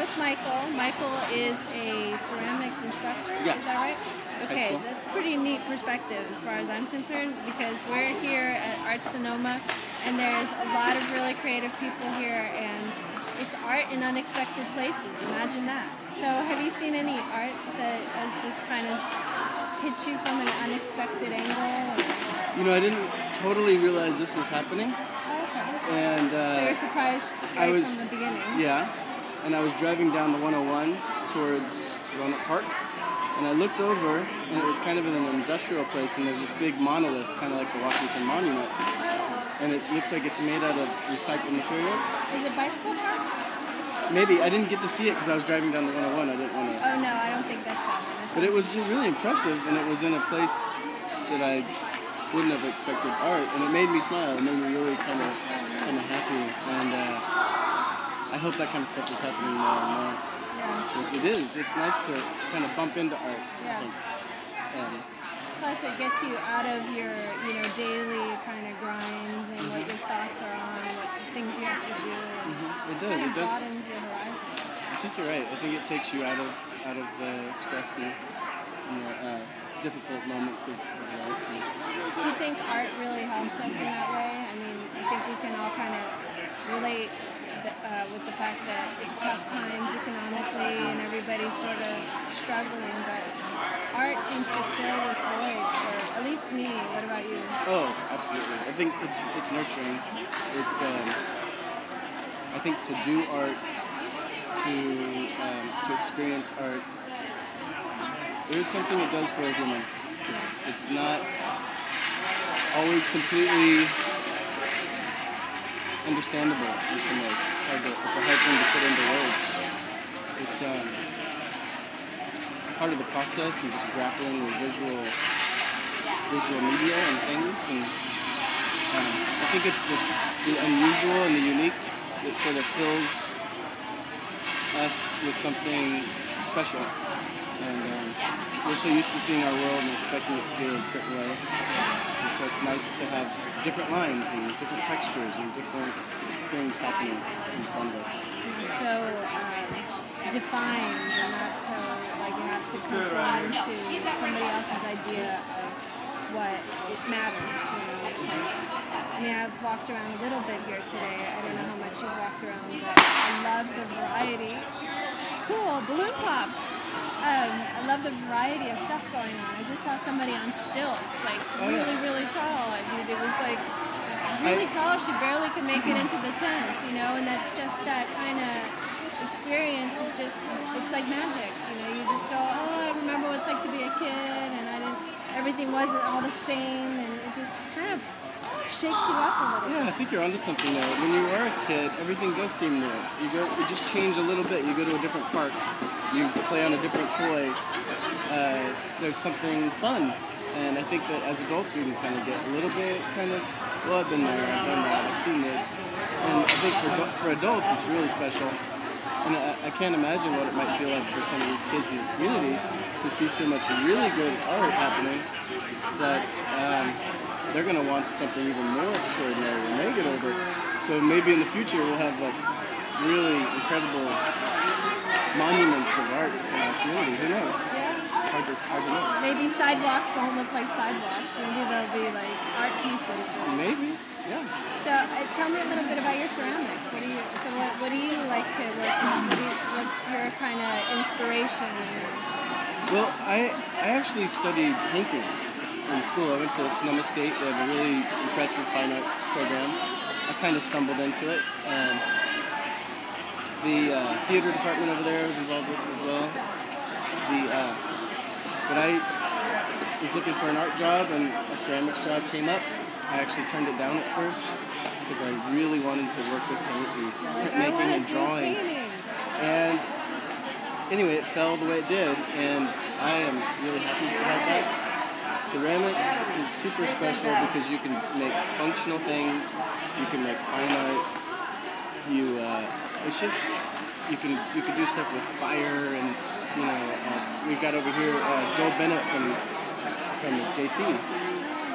with Michael. Michael is a ceramics instructor, Yeah. Is that right? Okay, Cool. that's pretty neat perspective as far as I'm concerned, because we're here at ArtsSonoma, and there's a lot of really creative people here, and it's art in unexpected places. Imagine that. So have you seen any art that has just kind of hit you from an unexpected angle? You know, I didn't totally realize this was happening. Okay. And So you're surprised right from the beginning? Yeah, and I was driving down the 101 towards Roanoke Park, and I looked over, and it was kind of in an industrial place, and there's this big monolith, kind of like the Washington Monument, and it looks like it's made out of recycled materials. Is it bicycle parks? Maybe. I didn't get to see it because I was driving down the 101. I didn't want to. Oh no, I don't think that's that one. But it was really impressive, and it was in a place that I wouldn't have expected art, and it made me smile. It made me really kind of happy, and I hope that kind of stuff is happening more and more. Yeah. Because it is. It's nice to kind of bump into art. Yeah. I think. Plus, it gets you out of your, daily kind of grind and what your thoughts are on, what things you have to do. It does. Kind of It does. broadens your horizon. I think you're right. I think it takes you out of the stress and difficult moments of life. Do you think art really helps us in that way? I mean, I think we can all kind of relate with the fact that it's tough times economically and everybody's sort of struggling, but art seems to fill this void for at least me. What about you? Oh, absolutely. I think it's nurturing. It's I think to do art, to experience art, there is something it does for a human. It's not always completely understandable in some ways. It's a hard thing to put into words. It's part of the process and just grappling with visual media and things. And I think it's the unusual and the unique that sort of fills us with something special. And we're so used to seeing our world and expecting it to be a certain way. And so it's nice to have different lines and different textures and different things happening in front of us. It's so defined and not so like it has to conform to somebody else's idea of what it matters. It's like, I mean, I've walked around a little bit here today. I don't know how much you've walked around, but I love the variety. Cool, balloon popped. I love the variety of stuff going on. I just saw somebody on stilts, like really tall. I mean, it was like really tall. She barely could make it into the tent, and that's just that kind of experience is just, it's like magic. You just go, oh, I remember what it's like to be a kid, and everything wasn't all the same, and it just kind of shakes you up a little bit. Yeah, I think you're onto something there. When you are a kid, everything does seem new. You just change a little bit. You go to a different park. You play on a different toy. There's something fun. And I think that as adults, we can kind of get a little bit well, I've been there, I've done that, I've seen this. And I think for adults, it's really special. And I can't imagine what it might feel like for some of these kids in this community to see so much really good art happening that they're going to want something even more extraordinary when they get older. So maybe in the future we'll have like really incredible monuments of art in our community. Who knows? Yeah. Hard to know. Maybe sidewalks won't look like sidewalks. Maybe they'll be like art pieces. Maybe. Yeah. So tell me a little bit about your ceramics. What do you like to work with? What's your kind of inspiration? Well, I actually studied painting in school. I went to Sonoma State. They have a really impressive fine arts program. I kind of stumbled into it. The theater department over there I was involved with as well. But I was looking for an art job, and a ceramics job came up. I actually turned it down at first because I really wanted to work with paint and printmaking and drawing. And anyway, it fell the way it did, and I am really happy about that. Ceramics is super special because you can make functional things, you can make fine art. It's just you can do stuff with fire, and we've got over here Joel Bennett from JC.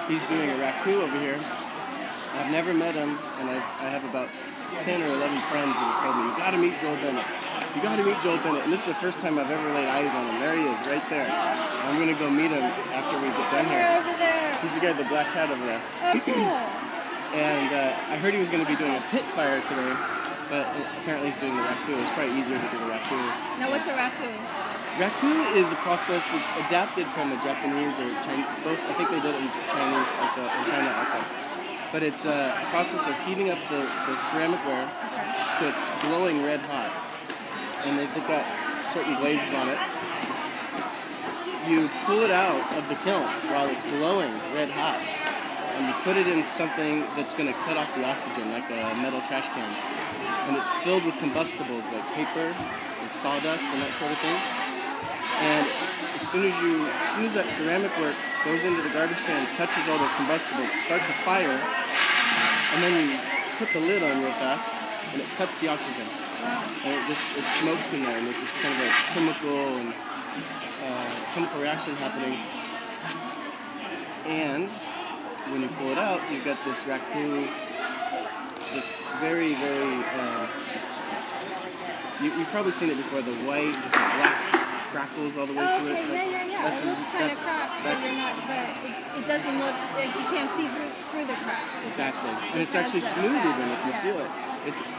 He's doing a raku over here. I've never met him, and I have about 10 or 11 friends that have told me, you got to meet Joel Bennett. You got to meet Joel Bennett. And this is the first time I've ever laid eyes on him. There he is, right there. I'm going to go meet him after we get done here. Over there. He's the guy with the black hat over there. Oh, cool. And I heard he was going to be doing a pit fire today, but apparently he's doing the raku. It's probably easier to do the raku. Now, what's a raku? Raku is a process. It's adapted from the Japanese or Chinese. Both. I think they did it in Chinese also, in China also. But it's a process of heating up the ceramic ware so it's glowing red hot, and they've got certain glazes on it. You pull it out of the kiln while it's glowing red hot, and you put it in something that's going to cut off the oxygen, like a metal trash can. And it's filled with combustibles like paper and sawdust and that sort of thing. And as soon as that ceramic work goes into the garbage can, touches all those combustibles, it starts a fire, and then you put the lid on real fast, and it cuts the oxygen. And it smokes in there, and there's this kind of a chemical reaction happening. And when you pull it out, you've got this raku, this very, very, you've probably seen it before, the white with the black crackles all the way through it. Yeah. It looks kind of cracked, but it doesn't look, like you can't see through the cracks. Exactly. And it's actually smooth even if you feel it.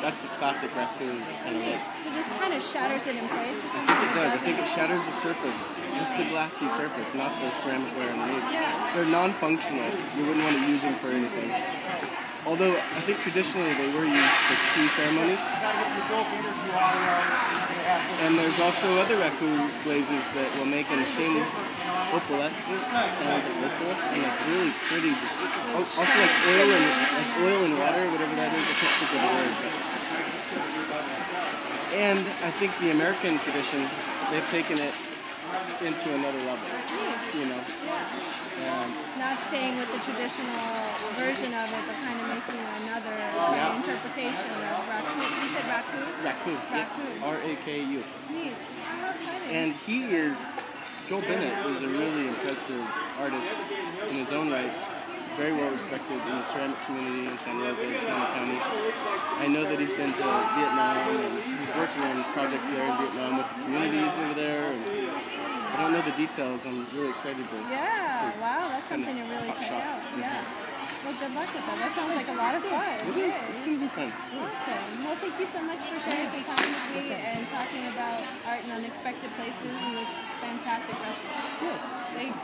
That's a classic raku kind of look. So it just kind of shatters it in place or something? It does. I think it shatters the surface, just the glassy surface, not the ceramic ware underneath. Yeah. They're non-functional. You wouldn't want to use them for anything. Although I think traditionally they were used for tea ceremonies. And there's also other raku glazes that will make them seem opalescent and like really pretty. Just also like oil and water, whatever that is. I can't think of the word. And I think the American tradition, they've taken it into another level. You know. Not staying with the traditional version of it, but kind of making another interpretation of raku. You said raku? Raku. R-A-K-U. Neat. How exciting. And Joel Bennett is a really impressive artist in his own right. Very well respected in the ceramic community in San Jose, Sonoma County. I know that he's been to Vietnam and he's working on projects there in Vietnam with the communities over there. And I don't know the details. I'm really excited to. Wow, that's something to really check out. Yeah. Well, good luck with that. That sounds like a lot of fun. It is. It's going to be fun. Awesome. Well, thank you so much for sharing some time with me and talking about art in unexpected places in this fantastic festival. Yes. Thanks.